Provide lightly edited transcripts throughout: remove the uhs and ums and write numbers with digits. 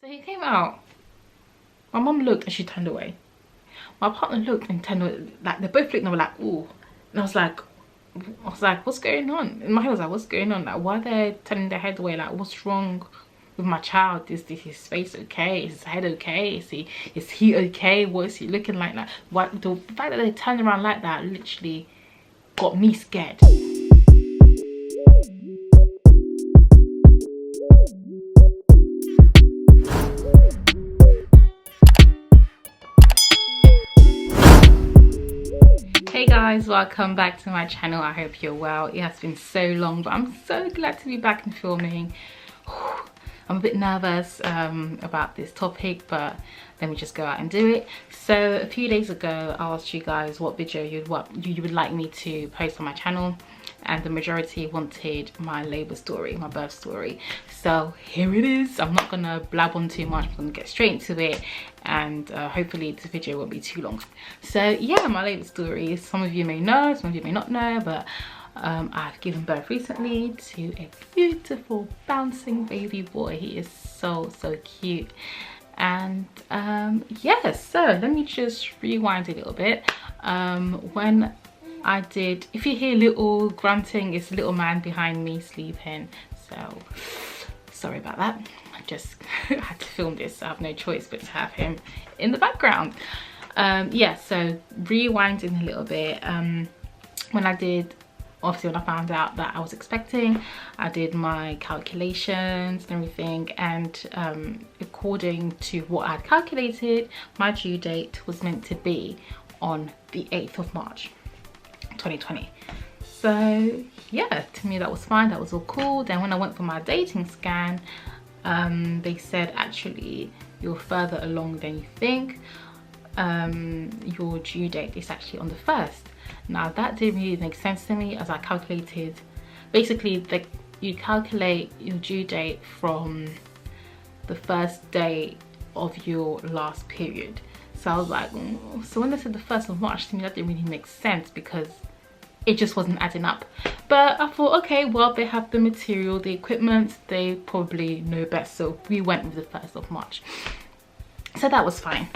So he came out. My mum looked and she turned away. My partner looked and turned away. Like, they both looked and they were like, ooh. And I was like, what's going on? In my head, I was like, what's going on? Like, why are they turning their head away? Like, what's wrong with my child? Is his face okay? Is his head okay? Is he okay? What is he looking like? Like, what, the fact that they turned around like that literally got me scared. Hey guys, welcome back to my channel. I hope you're well. It has been so long, but I'm so glad to be back and filming. I'm a bit nervous about this topic, but let me just go out and do it. So a few days ago I asked you guys what video you would like me to post on my channel, and the majority wanted my labor story, my birth story. So here it is. I'm not gonna blab on too much. I'm gonna get straight into it, and hopefully this video won't be too long. So yeah, my labor story, some of you may know, some of you may not know, but I've given birth recently to a beautiful bouncing baby boy. He is so cute. And yeah, so let me just rewind a little bit. When I did, if you hear little grunting, it's little man behind me sleeping, so sorry about that. I just had to film this. I have no choice but to have him in the background. Yeah, so rewinding a little bit, when I did, obviously when I found out that I was expecting, I did my calculations and everything, and according to what I had calculated, my due date was meant to be on the 8th of March 2020. So yeah, to me that was fine, that was all cool. Then when I went for my dating scan, they said actually you're further along than you think. Your due date is actually on the 1st. Now that didn't really make sense to me, as I calculated, basically you calculate your due date from the first day of your last period. So I was like, so when they said the 1st of March, to me that didn't really make sense, because it just wasn't adding up. But I thought, okay, well, they have the material, the equipment, they probably know best, so we went with the 1st of March. So that was fine.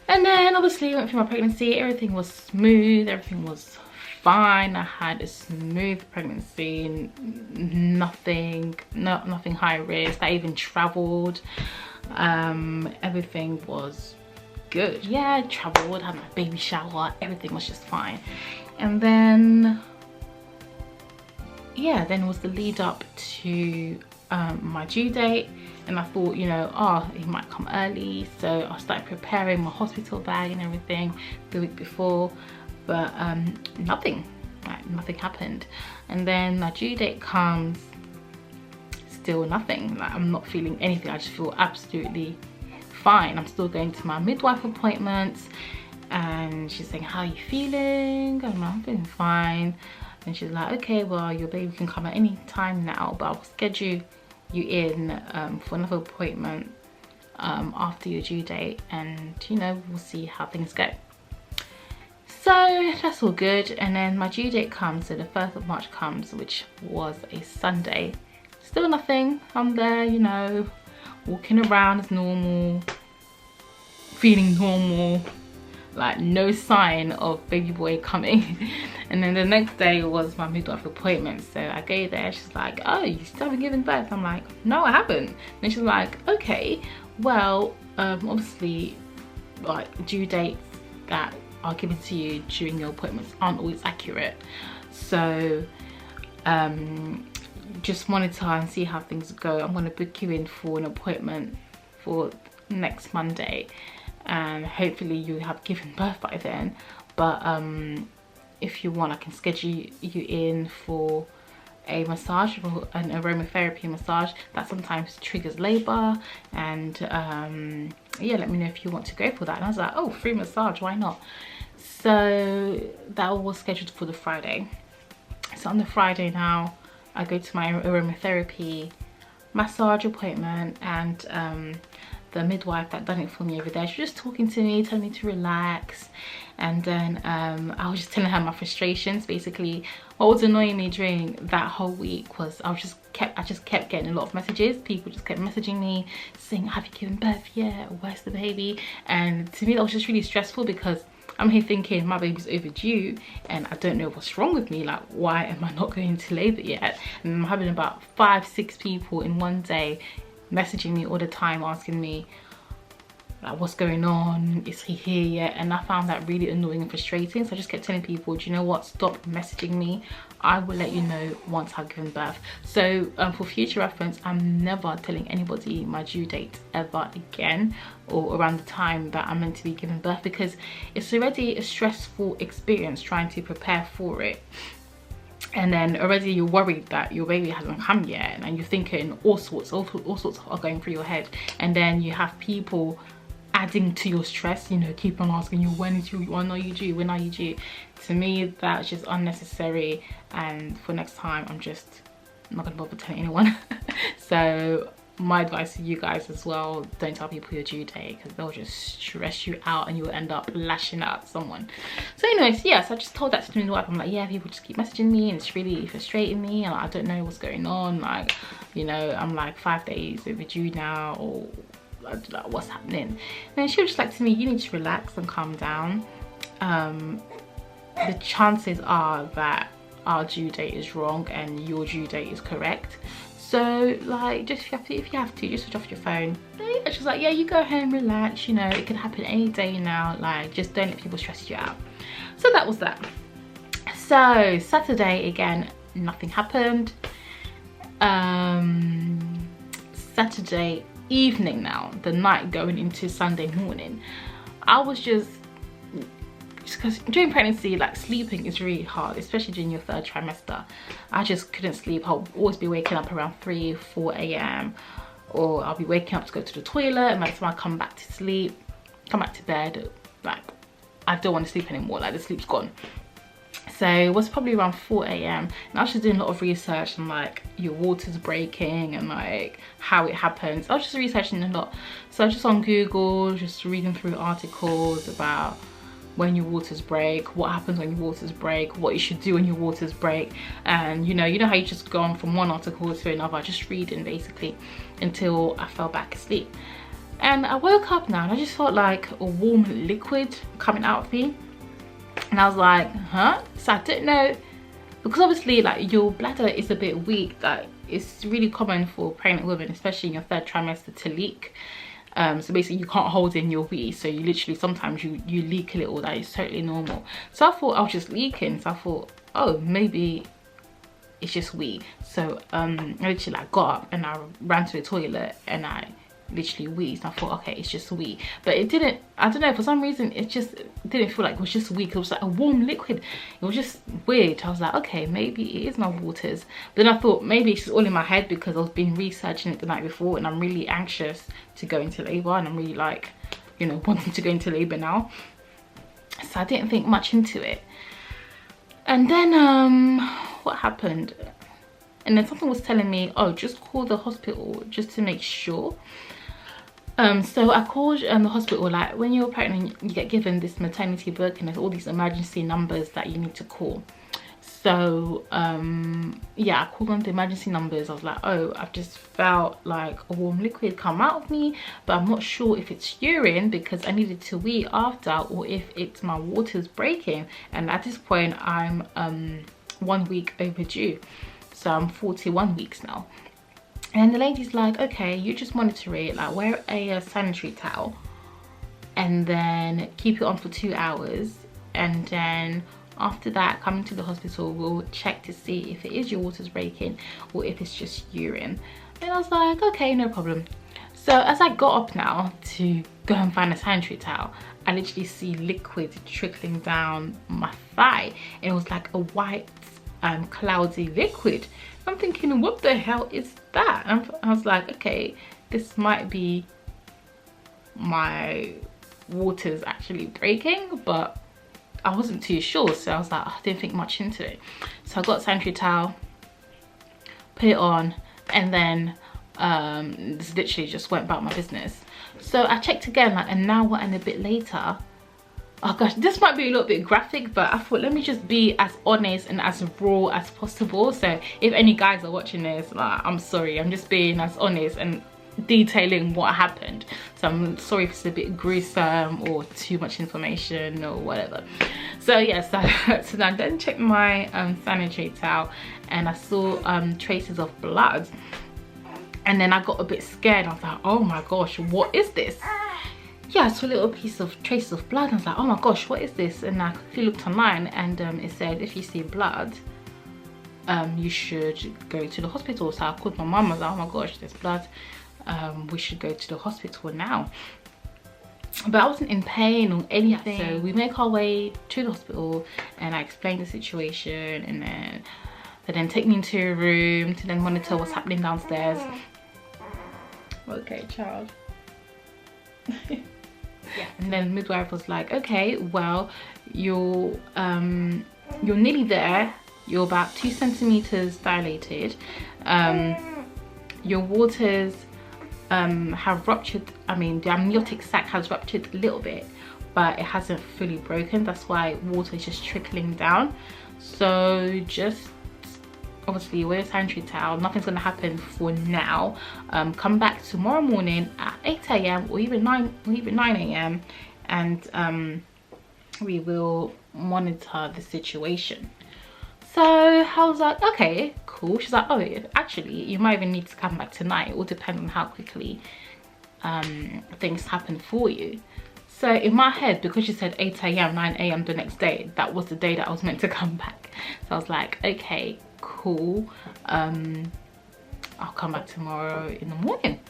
And then obviously I went through my pregnancy. Everything was smooth, everything was fine. I had a smooth pregnancy, nothing high risk. I even traveled. Everything was good. Yeah, I traveled, had my baby shower, everything was just fine. And then yeah, then was the lead up to my due date, and I thought, you know, oh, it might come early, so I started preparing my hospital bag and everything the week before, but nothing happened. And then my due date comes, still nothing. Like, I'm not feeling anything. I just feel absolutely fine. I'm still going to my midwife appointments, and she's saying, how are you feeling? I'm feeling fine. And she's like, okay, well, your baby can come at any time now, but I'll schedule you in for another appointment after your due date, and you know, we'll see how things go. So that's all good. And then my due date comes, so the 1st of March comes, which was a Sunday. Still nothing. I'm there, you know, walking around as normal, feeling normal, like no sign of baby boy coming. And then the next day was my midwife appointment, so I go there. She's like, oh, you still haven't given birth? I'm like, no, I haven't. And she's like, okay, well, obviously, like, due dates that are given to you during your appointments aren't always accurate, so just monitor and see how things go. I'm going to book you in for an appointment for next Monday, and hopefully you have given birth by then. But if you want, I can schedule you in for a massage, or an aromatherapy massage that sometimes triggers labor. And yeah, let me know if you want to go for that. And I was like, oh, free massage, why not? So that was scheduled for the Friday. So on the Friday now, I go to my aromatherapy massage appointment, and the midwife that done it for me over there, she was just talking to me, telling me to relax. And then I was just telling her my frustrations. Basically, what was annoying me during that whole week was I just kept getting a lot of messages. People just kept messaging me saying, have you given birth yet? Where's the baby? And to me that was just really stressful, because I'm here thinking my baby's overdue and I don't know what's wrong with me. Like, why am I not going into labor yet? And I'm having about 5-6 people in one day messaging me all the time, asking me like, what's going on, is he here yet? And I found that really annoying and frustrating. So I just kept telling people, do you know what, stop messaging me, I will let you know once I've given birth. So for future reference, I'm never telling anybody my due date ever again, or around the time that I'm meant to be giving birth, because it's already a stressful experience trying to prepare for it. And then already you're worried that your baby hasn't come yet, and you're thinking all sorts are going through your head. And then you have people adding to your stress, you know, keep on asking you, when are you due, when are you due? To me, that's just unnecessary, and for next time I'm just not gonna bother telling anyone. So my advice to you guys as well, don't tell people your due date, because they'll just stress you out and you'll end up lashing out at someone. So anyways, yes, I just told that to the midwife. I'm like, yeah, people just keep messaging me and it's really frustrating me, and I don't know what's going on. Like, you know, I'm like 5 days overdue now, or I don't know what's happening. And she was just like to me, you need to relax and calm down. The chances are that our due date is wrong and your due date is correct. So like, just if you have to just switch off your phone. And she's like, yeah, you go home, relax, you know, it could happen any day now, like just don't let people stress you out. So that was that. So Saturday again, nothing happened. Saturday evening now, the night going into Sunday morning, I was just because during pregnancy, like, sleeping is really hard, especially during your 3rd trimester. I just couldn't sleep. I'll always be waking up around 3-4 a.m. or I'll be waking up to go to the toilet, and by the time I come back to bed, like, I don't want to sleep anymore, like the sleep's gone. So it was probably around 4 a.m. and I was just doing a lot of research on like your water's breaking and like how it happens. I was just researching a lot. So I was just on Google, just reading through articles about when your waters break, what happens when your waters break, what you should do when your waters break. And you know how you just go on from one article to another, just reading basically until I fell back asleep. And I woke up now and I just felt like a warm liquid coming out of me. And I was like, huh? So I didn't know, because obviously like your bladder is a bit weak. Like, it's really common for pregnant women, especially in your 3rd trimester, to leak. So basically you can't hold in your wee, so you literally sometimes you leak a little. That is totally normal. So I thought I was just leaking, so I thought, oh, maybe it's just wee. So I literally like got up and I ran to the toilet and I literally wheezed. I thought, okay, it's just wee. But it didn't, I don't know, for some reason it just didn't feel like it was just wee. It was like a warm liquid. It was just weird. I was like, okay, maybe it is my waters. But then I thought maybe it's just all in my head, because I've been researching it the night before and I'm really anxious to go into labor, and I'm really like, you know, wanting to go into labor now. So I didn't think much into it. And then what happened? And then something was telling me, oh, just call the hospital just to make sure. So I called the hospital. Like, when you're pregnant, you get given this maternity book and there's all these emergency numbers that you need to call. So yeah, I called on the emergency numbers. I was like, oh, I've just felt like a warm liquid come out of me, but I'm not sure if it's urine because I needed to wee after, or if it's my waters breaking. And at this point I'm 1 week overdue, so I'm 41 weeks now. And the lady's like, okay, you just monitor it, like wear a sanitary towel and then keep it on for 2 hours, and then after that, coming to the hospital, we'll check to see if it is your waters breaking or if it's just urine. And I was like, okay, no problem. So as I got up now to go and find a sanitary towel, I literally see liquid trickling down my thigh, and it was like a white cloudy liquid. I'm thinking, what the hell is that? And I was like, okay, this might be my waters actually breaking, but I wasn't too sure. So I was like, I didn't think much into it. So I got a sanitary towel, put it on, and then This literally just went about my business. So I checked again, like an hour and a bit later. Oh gosh, this might be a little bit graphic, but I thought let me just be as honest and as raw as possible. So if any guys are watching this, like, I'm sorry, I'm just being as honest and detailing what happened. So I'm sorry if it's a bit gruesome or too much information or whatever. So yeah, so I then checked my sanitary towel and I saw traces of blood. And then I got a bit scared. I was like, oh my gosh, what is this? Yeah, I saw a little piece of traces of blood. I was like, oh my gosh, what is this? And I quickly looked online and it said, if you see blood, you should go to the hospital. So I called my mum. I was like, oh my gosh, there's blood. We should go to the hospital now. But I wasn't in pain or anything. So we make our way to the hospital and I explained the situation, and then they then take me into a room to then monitor what's happening downstairs. Okay, child. Yeah. And then the midwife was like, okay, well, you're nearly there. You're about 2 centimeters dilated. Your waters have ruptured. I mean, the amniotic sac has ruptured a little bit, but it hasn't fully broken. That's why water is just trickling down. So just obviously wear a sanitary towel. Nothing's gonna happen for now. Come back tomorrow morning at 8 AM or even 9 AM, and we will monitor the situation. So I was like, okay, cool. She's like, oh, actually, you might even need to come back tonight. It will depend on how quickly things happen for you. So in my head, because she said 8 AM, 9 AM the next day, that was the day that I was meant to come back. So I was like, okay, cool. I'll come back tomorrow in the morning.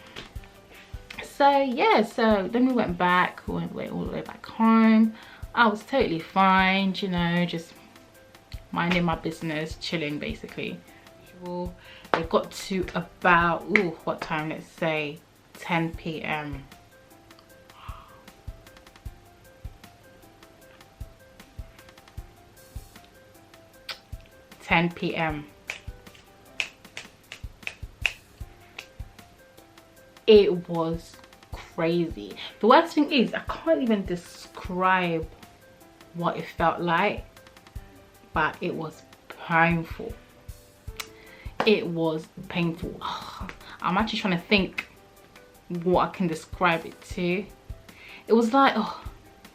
So yeah, so then we went back, we went all the way back home. I was totally fine, you know, just minding my business, chilling basically. It got to about, ooh, what time? Let's say 10 PM. 10 PM. It was crazy. The worst thing is I can't even describe what it felt like, but it was painful. It was painful. I'm actually trying to think what I can describe it to. It was like, oh,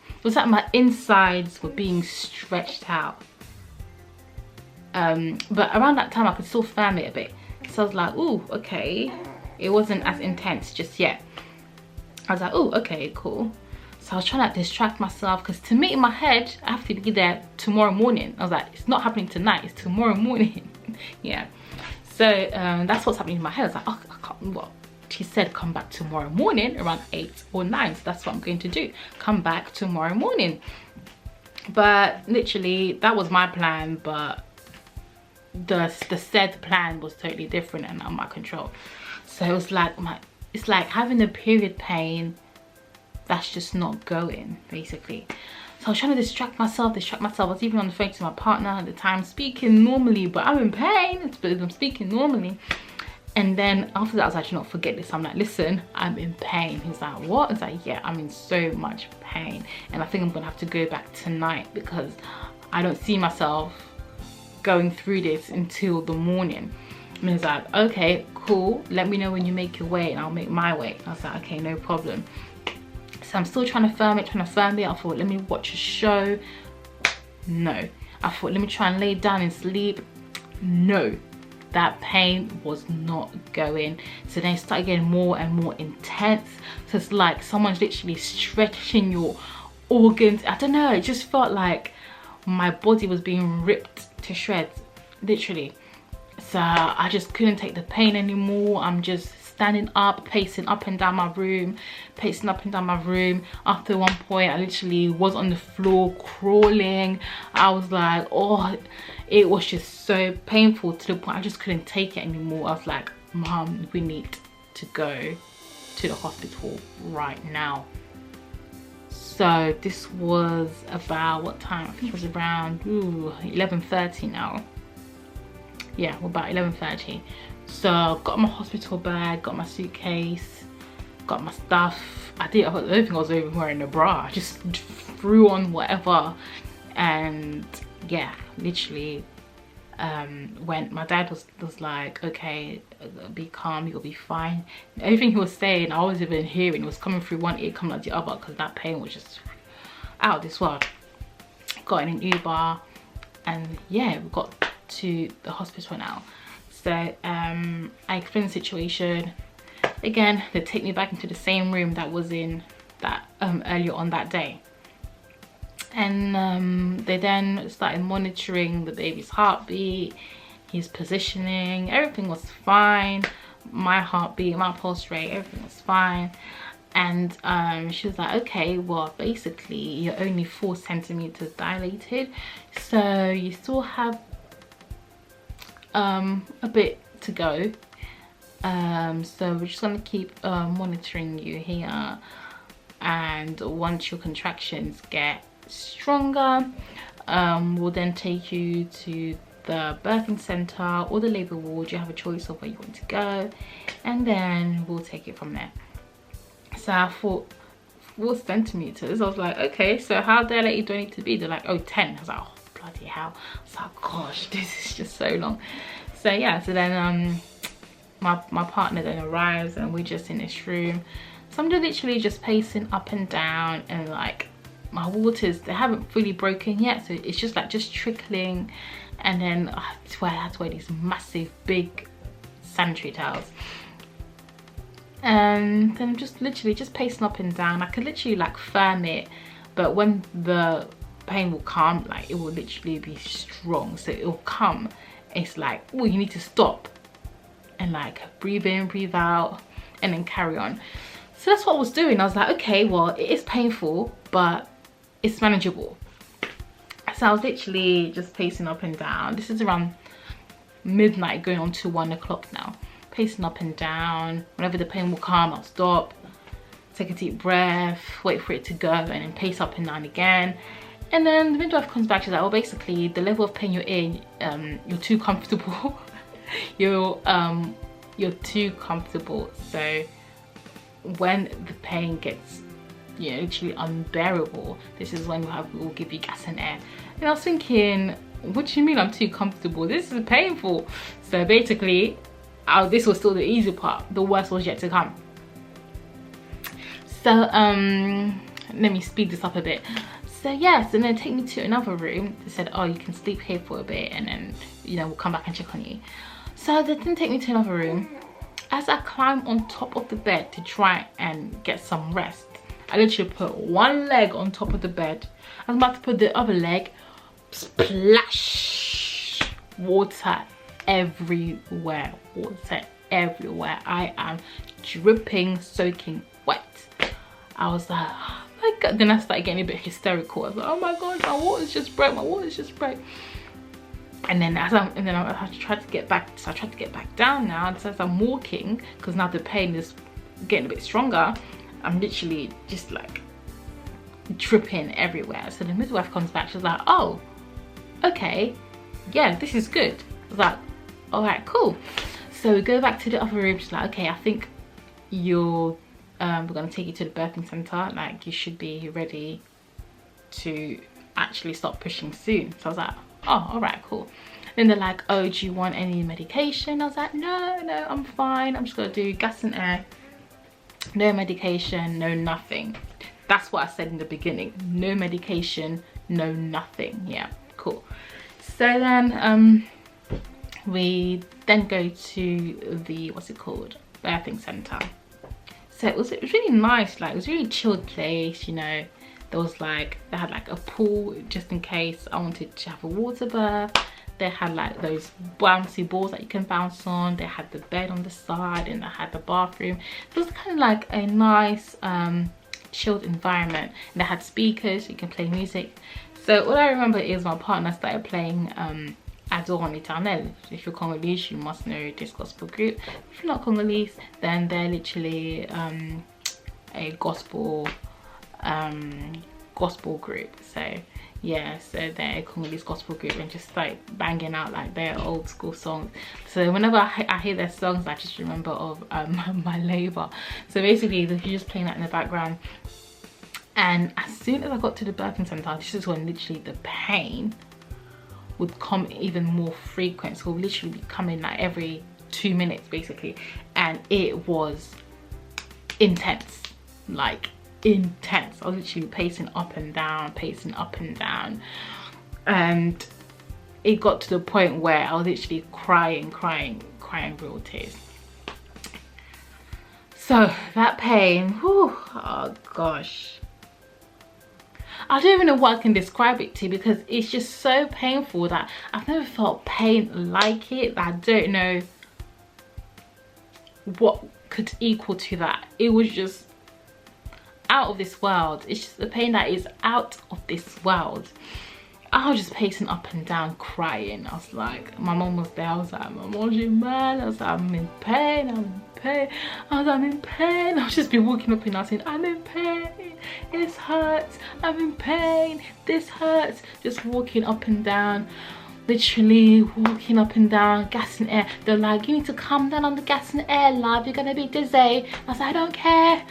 it was like my insides were being stretched out. But around that time I could still feel it a bit. So I was like, ooh, okay. It wasn't as intense just yet. I was like, oh, okay, cool. So I was trying to distract myself, because to me in my head, I have to be there tomorrow morning. I was like, it's not happening tonight, it's tomorrow morning. Yeah. So that's what's happening in my head. I was like, oh, I can't, what? She said come back tomorrow morning around 8 or 9. So that's what I'm going to do. Come back tomorrow morning. But literally, that was my plan, but the said plan was totally different and out of my control. So it was like, it's like having a period pain that's just not going, basically. So I was trying to distract myself. I was even on the phone to my partner at the time, speaking normally, but I'm in pain, but I'm speaking normally. And then after that, I was like, you know, forget this. I'm like, listen, I'm in pain. He's like, what? I was like, yeah, I'm in so much pain. And I think I'm gonna have to go back tonight, because I don't see myself going through this until the morning. And he's like, okay, cool. Let me know when you make your way and I'll make my way. I was like, okay, no problem. So I'm still trying to firm it. I thought, let me watch a show. No. I thought, let me try and lay down and sleep. No. That pain was not going. So then it started getting more and more intense. So it's like someone's literally stretching your organs. I don't know. It just felt like my body was being ripped to shreds. Literally. So I just couldn't take the pain anymore. I'm just standing up, pacing up and down my room. After one point, I literally was on the floor crawling. I was like, oh, it was just so painful to the point I just couldn't take it anymore. I was like, Mom, we need to go to the hospital right now. So this was about, what time? I think it was around 11:30 now. Yeah, about 11:30. So I've got my hospital bag, got my suitcase, got my stuff. I don't think I was even wearing a bra. I just threw on whatever, and yeah, literally when my dad was like, okay, be calm, you'll be fine. Everything he was saying, I wasn't even hearing. It was coming through one ear, coming out the other, because that pain was just out of this world. Got in an Uber, and yeah, we got to the hospital now. So I explained the situation. Again, they take me back into the same room that was in that earlier on that day. And they then started monitoring the baby's heartbeat, his positioning. Everything was fine. My heartbeat, my pulse rate, everything was fine. And she was like, okay, well, basically you're only 4 centimeters dilated, so you still have a bit to go. So we're just gonna keep monitoring you here, and once your contractions get stronger, we'll then take you to the birthing center or the labor ward. You have a choice of where you want to go, and then we'll take it from there. So I thought 4 centimeters. I was like, okay, so how dilated do I need to be? They're like, oh, 10. I was like, oh, bloody hell. I was like, gosh, this is just so long. So yeah, so then my partner then arrives, and we're just in this room. So I'm just literally just pacing up and down, and like my waters, they haven't fully broken yet, so it's just like just trickling. And then I had to wear these massive big sanitary towels. And then just literally just pacing up and down. I could literally like firm it, but when the pain will come, like it will literally be strong. So it will come, it's like, oh, you need to stop and like breathe in, breathe out, and then carry on. So that's what I was doing. I was like, okay, well, it is painful, but it's manageable. So I was literally just pacing up and down. This is around midnight, going on to 1 o'clock now. Pacing up and down. Whenever the pain will come, I'll stop, take a deep breath, wait for it to go, and then pace up and down again. And then the midwife comes back, she's like, well, basically the level of pain you're in, you're too comfortable. you're too comfortable. So when the pain gets, you know, literally unbearable, this is when we'll give you gas and air. And I was thinking, what do you mean I'm too comfortable? This is painful. So basically, this was still the easy part. The worst was yet to come. So let me speed this up a bit. So yes, and then take me to another room. They said, oh, you can sleep here for a bit, and then, you know, we'll come back and check on you. So they then take me to another room. As I climb on top of the bed to try and get some rest, I literally put one leg on top of the bed. I was about to put the other leg, splash, water everywhere, water everywhere. I am dripping, soaking wet. I was like, oh my god. Then I started getting a bit hysterical. I was like, oh my god, my water's just broke, my water's just broke. And then I tried to get back. So I tried to get back down now. And so as I'm walking, because now the pain is getting a bit stronger, I'm literally just like dripping everywhere. So the midwife comes back. She's like, oh, okay, yeah, this is good. I was like, all right, cool. So we go back to the other room. She's like, okay, I think we're gonna take you to the birthing center. Like, you should be ready to actually start pushing soon. So I was like, oh, all right, cool. Then they're like, oh, do you want any medication? I was like, no, I'm fine. I'm just gonna do gas and air. No medication, no nothing. That's what I said in the beginning. No medication, no nothing. Yeah, cool. So then we then go to the, what's it called, birthing center. So it was really nice. Like, it was a really chilled place, you know. There was like, they had like a pool just in case I wanted to have a water birth. They had like those bouncy balls that you can bounce on. They had the bed on the side, and they had the bathroom. It was kind of like a nice chilled environment. And they had speakers, so you can play music. So all I remember is my partner started playing Adore l'Eternel. If you're Congolese, you must know this gospel group. If you're not Congolese, then they're literally a gospel gospel group. So yeah, so they're a Congolese gospel group, and just like banging out like their old school songs. So whenever I hear their songs, I just remember of my labor. So basically they're just playing that in the background, and as soon as I got to the birthing center, this is when literally the pain would come even more frequent. So it would literally be coming like every 2 minutes basically, and it was intense, like intense. I was literally pacing up and down, and it got to the point where I was literally crying real tears. So that pain, whew, oh gosh, I don't even know what I can describe it to, because it's just so painful that I've never felt pain like it. I don't know what could equal to that. It was just out of this world. It's just the pain that is out of this world. I was just pacing up and down crying. I was like, my mom was there. I was like, Mom, what you mad? I was like, I'm in pain, I'm in pain. I was like, I'm in pain. I was just be walking up and down saying, I'm in pain, this hurts, I'm in pain, this hurts. Just walking up and down, literally walking up and down, gas and air. They're like, you need to calm down on the gas and air, love, you're gonna be dizzy. I was like, I don't care.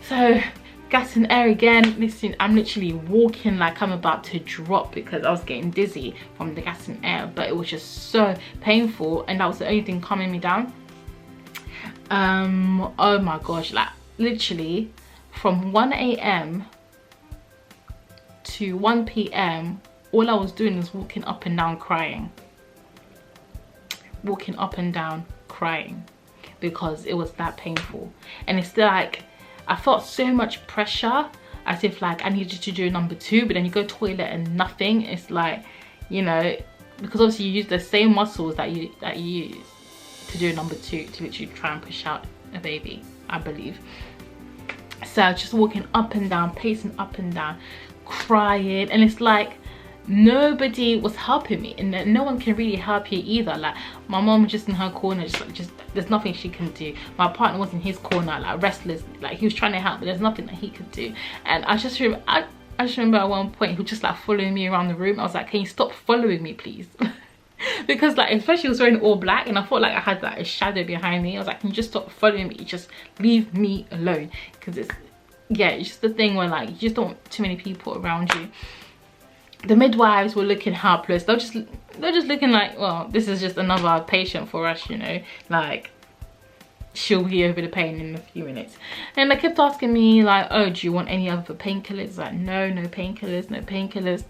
So gas and air again. Listen, I'm literally walking like I'm about to drop because I was getting dizzy from the gas and air, but it was just so painful, and that was the only thing calming me down. Oh my gosh, like literally from 1 AM to 1 PM, all I was doing was walking up and down crying, walking up and down crying, because it was that painful. And it's like I felt so much pressure, as if like I needed to do number 2, but then you go toilet and nothing. It's like, you know, because obviously you use the same muscles that you use to do number 2 to literally try and push out a baby, I believe. So just walking up and down, pacing up and down, crying, and it's like nobody was helping me, and no one can really help you either. Like my mom was just in her corner, just there's nothing she can do. My partner was in his corner, like restless, like he was trying to help, but there's nothing that he could do. And I just remember at one point he was just like following me around the room. I was like, can you stop following me please? Because like, especially he was wearing all black, and I felt like I had like a shadow behind me. I was like, can you just stop following me, just leave me alone? Because it's, yeah, it's just the thing where like you just don't want too many people around you. The midwives were looking helpless. They're just looking like, well, this is just another patient for us, you know, like she'll be over the pain in a few minutes. And they kept asking me like, oh, do you want any other painkillers? Like, no painkillers, no painkillers.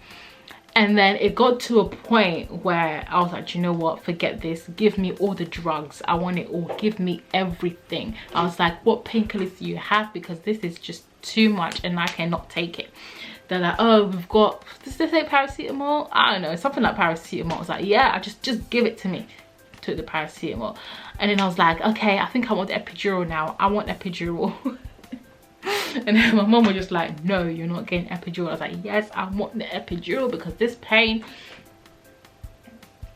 And then it got to a point where I was like, you know what, forget this, give me all the drugs, I want it all, give me everything. I was like, what painkillers do you have, because this is just too much and I cannot take it. They're like, oh, we've got, does this say paracetamol? I don't know, something like paracetamol. I was like, yeah, just give it to me. Took the paracetamol. And then I was like, okay, I think I want the epidural now. I want epidural. And then my mom was just like, no, you're not getting epidural. I was like, yes, I want the epidural, because this pain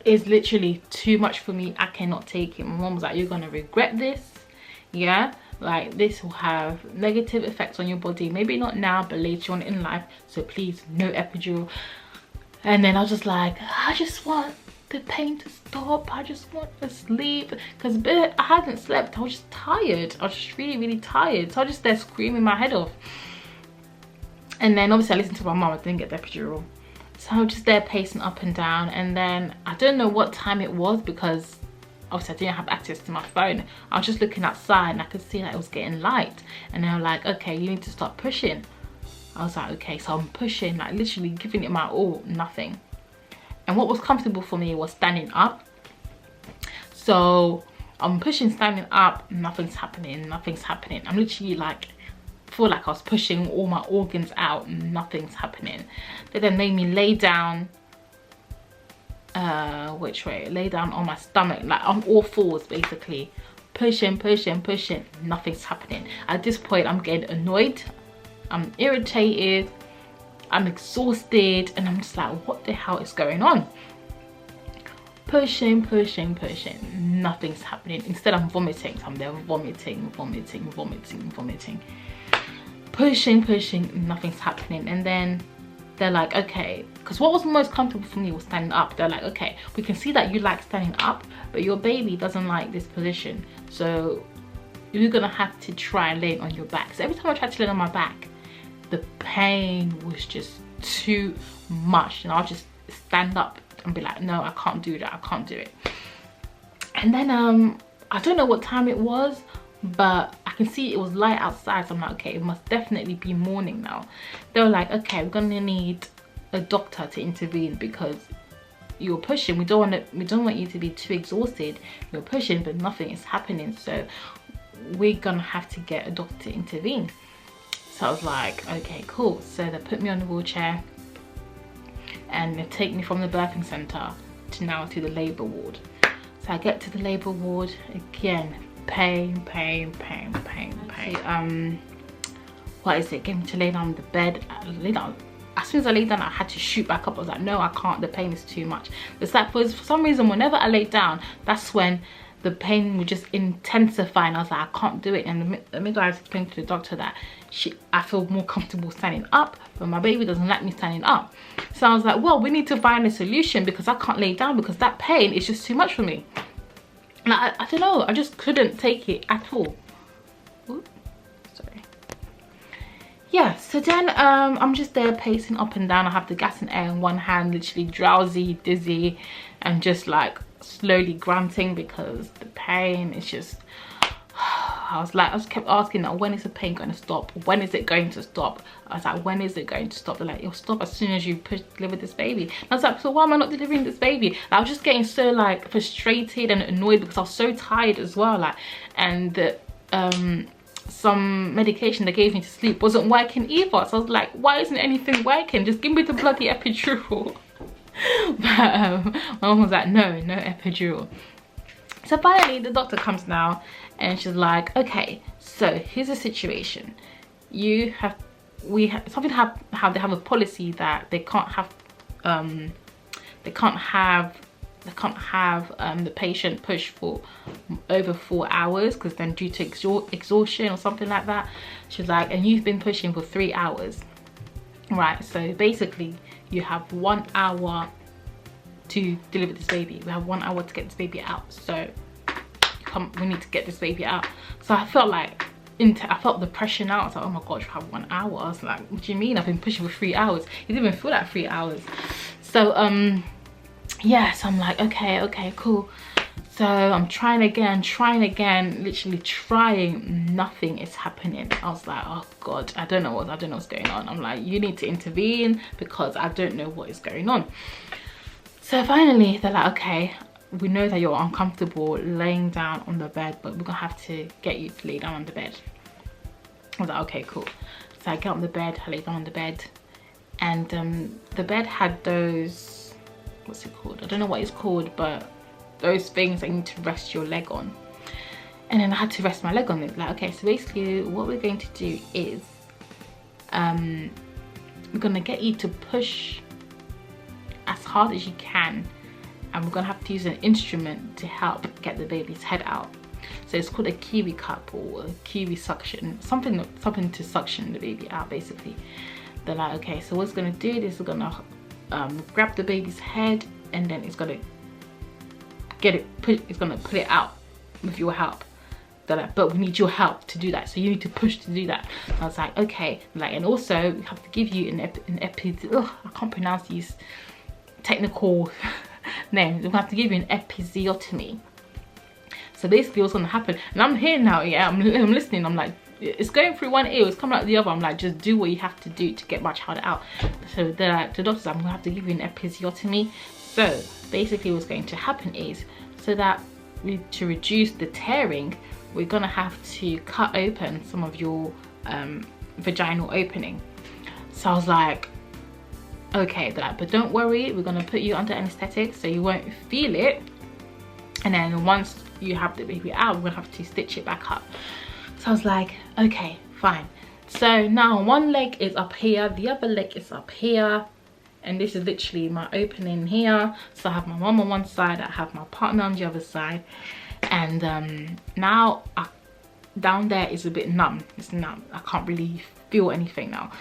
is literally too much for me. I cannot take it. My mom was like, you're gonna regret this. Yeah, like this will have negative effects on your body, maybe not now but later on in life, so please, no epidural. And then I was just like, I just want the pain to stop, I just want to sleep, because I hadn't slept. I was just tired. I was just really tired, so I was just there screaming my head off. And then obviously I listened to my mom. I didn't get the epidural, so I was just there pacing up and down. And then I don't know what time it was, because obviously I didn't have access to my phone. I was just looking outside and I could see that it was getting light, and they were like, okay, you need to start pushing. I was like, okay, so I'm pushing, like literally giving it my all, nothing. And what was comfortable for me was standing up. So I'm pushing, standing up, nothing's happening, nothing's happening. I'm literally like, feel like I was pushing all my organs out, nothing's happening. They then made me lay down, which way? Lay down on my stomach, like on all fours basically. Pushing, nothing's happening. At this point, I'm getting annoyed, I'm irritated, I'm exhausted, and I'm just like, what the hell is going on? Pushing, nothing's happening. Instead, I'm vomiting. So I'm there vomiting. Pushing, nothing's happening. And then they're like, okay, because what was most comfortable for me was standing up. They're like, okay, we can see that you like standing up, but your baby doesn't like this position, so you're gonna have to try laying on your back. So every time I tried to lay on my back, the pain was just too much, and I'll just stand up and be like, no, I can't do that, I can't do it. And then I don't know what time it was, but I can see it was light outside, so I'm like, okay, it must definitely be morning now. They were like, okay, we're gonna need a doctor to intervene because you're pushing. We don't want you to be too exhausted. You're pushing, but nothing is happening, so we're gonna have to get a doctor to intervene. So I was like, okay, cool. So they put me on the wheelchair and they take me from the birthing center to the labor ward. So I get to the labor ward again. Pain. What is it? Get me to lay down on the bed. Lay down. As soon as I lay down, I had to shoot back up. I was like, no, I can't. The pain is too much. It's like for some reason, whenever I lay down, that's when the pain would just intensify, and I was like, I can't do it. And the midwife explained to the doctor that I feel more comfortable standing up, but my baby doesn't like me standing up. So I was like, well, we need to find a solution because I can't lay down because that pain is just too much for me. And I don't know, I just couldn't take it at all. Ooh, sorry. Yeah, so then I'm just there pacing up and down. I have the gas and air in one hand, literally drowsy, dizzy, and just like slowly grunting because the pain is just, I just kept asking that, when is the pain going to stop? When is it going to stop? I was like, when is it going to stop? They're like, it'll stop as soon as you deliver this baby. And I was like, so why am I not delivering this baby? And I was just getting so like frustrated and annoyed because I was so tired as well, like, and the some medication they gave me to sleep wasn't working either. So I was like, why isn't anything working? Just give me the bloody epidural. But my mom was like, no epidural. So finally the doctor comes now and she's like, okay, so here's the situation. They have a policy that they can't have the patient push for over 4 hours, because then due to exhaustion or something like that. She's like, and you've been pushing for 3 hours, right? So basically you have 1 hour to deliver this baby. We have 1 hour to get this baby out, so we need to get this baby out. So I felt like I felt the pressure now. I was like, oh my gosh, we have 1 hour. I was like, what do you mean? I've been pushing for 3 hours. It didn't even feel like 3 hours. So yeah, so I'm like, okay, cool. So I'm trying again, literally trying. Nothing is happening. I was like, oh god, I don't know what's going on. I'm like, you need to intervene because I don't know what is going on. So finally they're like, okay, we know that you're uncomfortable laying down on the bed, but we're gonna have to get you to lay down on the bed. I was like, okay, cool. So I get on the bed, I lay down on the bed, and the bed had those, what's it called? I don't know what it's called, but those things that you need to rest your leg on. And then I had to rest my leg on it. Like, okay, so basically what we're going to do is we're gonna get you to push as hard as you can, and we're gonna have to use an instrument to help get the baby's head out. So it's called a kiwi cup or a kiwi suction, something to suction the baby out, basically. They're like, okay, so what's gonna do this, we're gonna grab the baby's head, and then it's gonna pull it out with your help. They're like, but we need your help to do that, so you need to push to do that. I was like, okay, like, and also we have to give you I can't pronounce these technical names. We have to give you an episiotomy. So basically what's gonna happen, and I'm here now, yeah, I'm listening, I'm like, it's going through one ear, it's coming out the other. I'm like, just do what you have to do to get my child out. So they're like, the doctors, I'm gonna have to give you an episiotomy. So basically what's going to happen is, so that to reduce the tearing, we're gonna have to cut open some of your vaginal opening. So I was like, okay, they're like, but don't worry, we're gonna put you under anesthetic so you won't feel it, and then once you have the baby out, we're gonna have to stitch it back up. So I was like, okay, fine. So now one leg is up here, the other leg is up here, and this is literally my opening here. So I have my mom on one side, I have my partner on the other side, and now down there is a bit numb. It's numb, I can't really feel anything now.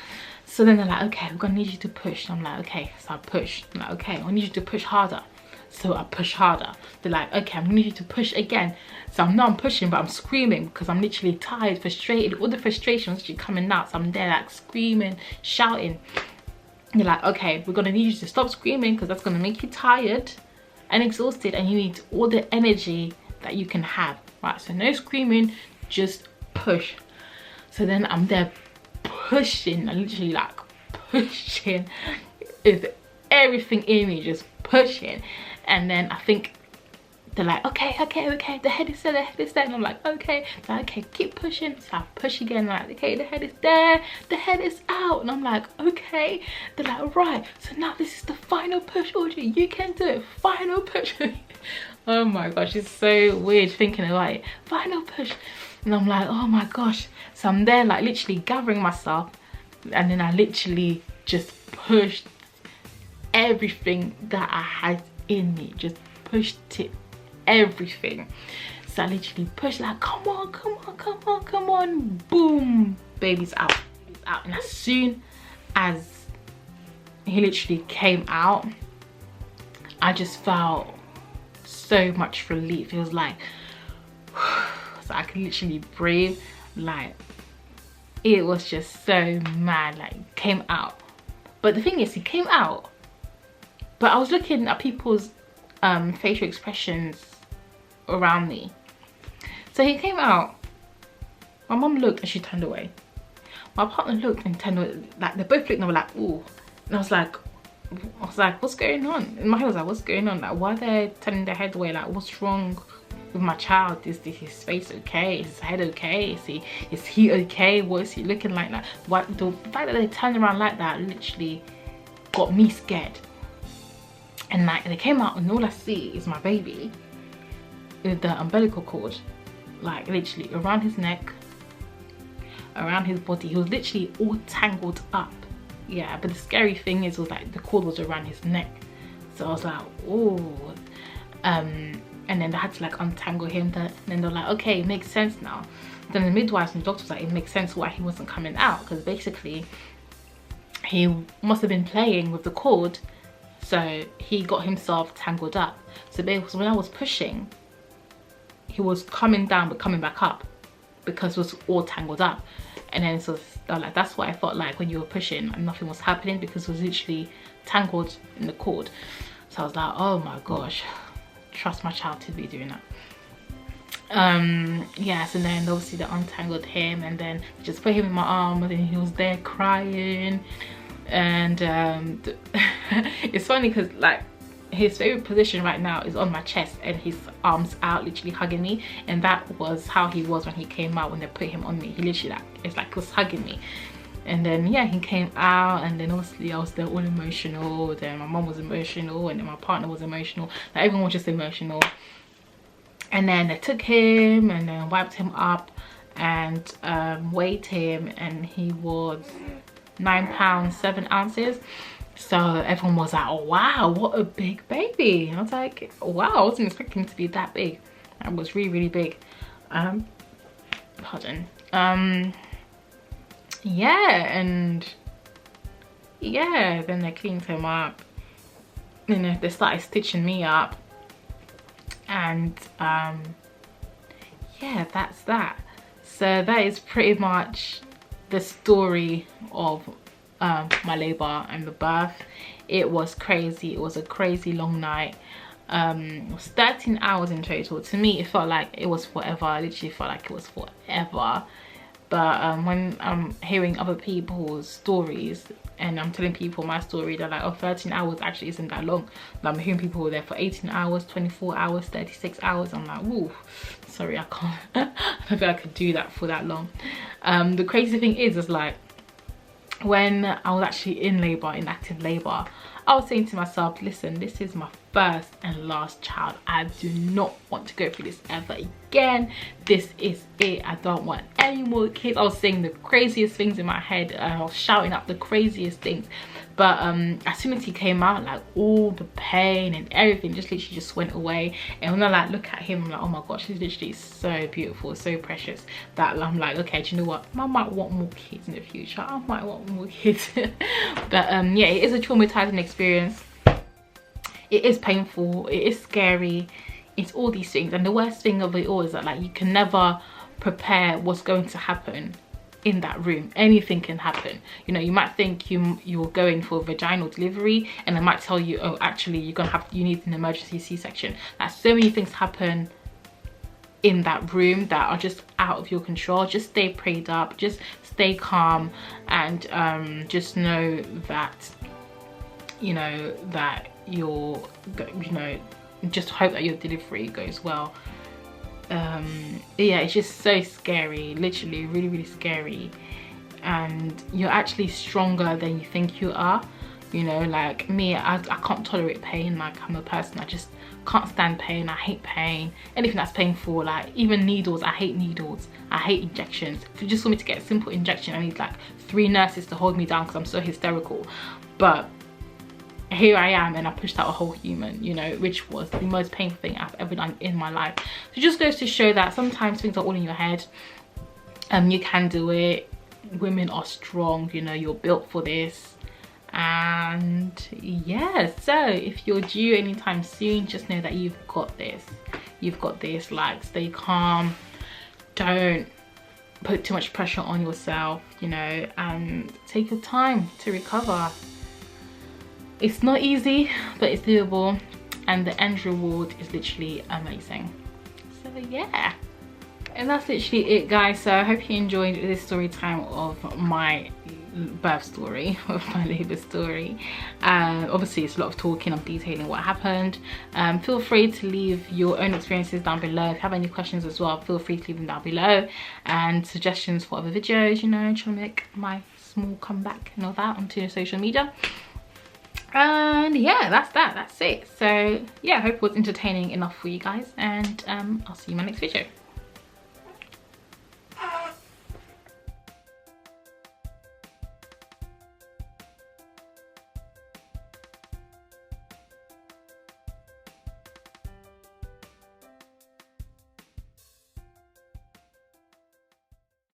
So then they're like, okay, we're gonna need you to push. And I'm like, okay. So I push. I'm like, okay, I need you to push harder. So I push harder. They're like, okay, I'm gonna need you to push again. So I'm pushing, but I'm screaming because I'm literally tired, frustrated. All the frustration was actually coming out. So I'm there like screaming, shouting. You're like, okay, we're gonna need you to stop screaming because that's gonna make you tired and exhausted, and you need all the energy that you can have, right? So no screaming, just push. So then I'm there pushing, I literally like pushing with everything in me, just pushing. And then I think they're like, okay, the head is there, and I'm like, okay. They're like, okay, keep pushing. So I push again, like, okay, the head is there, the head is out. And I'm like, okay. They're like, right, so now this is the final push, Audrey, you can do it, final push. Oh my gosh, it's so weird thinking about it, final push. And I'm like, oh my gosh. So I'm there like literally gathering myself, and then I literally just pushed everything that I had in me, just pushed it, everything. So I literally pushed like, come on, boom, baby's out, And as soon as he literally came out, I just felt so much relief. It was like, so I could literally breathe. Like, it was just so mad, like, came out. But the thing is, he came out, but I was looking at people's facial expressions around me. So he came out, my mum looked and she turned away. My partner looked and turned away. Like, they both looked and they were like, ooh. And I was like, what's going on? In my head I was like, what's going on? Like, why are they turning their head away? Like, what's wrong with my child? Is his face okay? Is his head okay? Is he okay? What is he looking like? Like, what, the fact that they turned around like that literally got me scared. And like, they came out and all I see is my baby with the umbilical cord, like literally around his neck, around his body. He was literally all tangled up. Yeah, but the scary thing is, was like the cord was around his neck. So I was like, oh. And then they had to like untangle him. And then they're like, okay, it makes sense now. Then the midwives and the doctors were like, it makes sense why he wasn't coming out, because basically he must have been playing with the cord, so he got himself tangled up. So when I was pushing, he was coming down but coming back up because it was all tangled up. And then so like, that's what I felt like when you were pushing and nothing was happening, because it was literally tangled in the cord. So I was like, oh my gosh, trust my child to be doing that. Yes, and then obviously they untangled him and then just put him in my arm, and then he was there crying. And it's funny because like his favorite position right now is on my chest and his arms out, literally hugging me. And that was how he was when he came out. When they put him on me, he literally like, it's like he was hugging me. And then yeah, he came out, and then obviously I was there all emotional. Then my mom was emotional, and then my partner was emotional. Like, everyone was just emotional. And then they took him and then wiped him up and weighed him, and he was 9 pounds 7 ounces. So everyone was like, oh wow, what a big baby. And I was like, wow, I wasn't expecting him to be that big. That was really big. Pardon. Yeah, and yeah, then they cleaned him up. You know, they started stitching me up. And yeah, that's that. So that is pretty much the story of my labor and the birth. It was crazy. It was a crazy long night. It was 13 hours in total. To me, it felt like it was forever. I literally felt like it was forever. But when I'm hearing other people's stories and I'm telling people my story, they're like, oh, 13 hours actually isn't that long. Like, I'm hearing people who were there for 18 hours, 24 hours, 36 hours. I'm like, ooh, sorry, I can't. I don't think I could do that for that long. The crazy thing is like, when I was actually in labor, in active labor, I was saying to myself, listen, this is my first and last child. I do not want to go through this ever again. This is it. I don't want any more kids. I was saying the craziest things in my head. I was shouting out the craziest things. But as soon as he came out, like all the pain and everything just literally just went away. And when I like look at him, I'm like, oh my gosh, he's literally so beautiful, so precious, that I'm like, okay, do you know what, I might want more kids in the future. I might want more kids. But yeah, it is a traumatizing experience. It is painful, it is scary, it's all these things. And the worst thing of it all is that like you can never prepare what's going to happen in that room. Anything can happen. You know, you might think you're going for vaginal delivery, and they might tell you, oh, actually you need an emergency C-section. Like, so many things happen in that room that are just out of your control. Just stay prayed up, just stay calm, and just know that, you know, that you're, you know, just hope that your delivery goes well. Yeah, it's just so scary, literally really, really scary. And you're actually stronger than you think you are. You know, like me, I can't tolerate pain. Like, I'm a person, I just can't stand pain. I hate pain, anything that's painful. Like even needles, I hate needles, I hate injections. If you just want me to get a simple injection, I need like 3 nurses to hold me down because I'm so hysterical. But here I am, and I pushed out a whole human, you know, which was the most painful thing I've ever done in my life. So it just goes to show that sometimes things are all in your head. You can do it. Women are strong, you know, you're built for this. And yeah, so if you're due anytime soon, just know that you've got this. You've got this. Like, stay calm, don't put too much pressure on yourself, you know, and take your time to recover. It's not easy, but it's doable, and the end reward is literally amazing. So yeah, and that's literally it, guys. So I hope you enjoyed this story time of my birth story, of my labor story. Obviously it's a lot of talking, I'm detailing what happened. Feel free to leave your own experiences down below. If you have any questions as well, feel free to leave them down below, and suggestions for other videos, you know, trying to make my small comeback and all that onto social media. And yeah, that's it. So yeah, I hope it was entertaining enough for you guys, and I'll see you in my next video.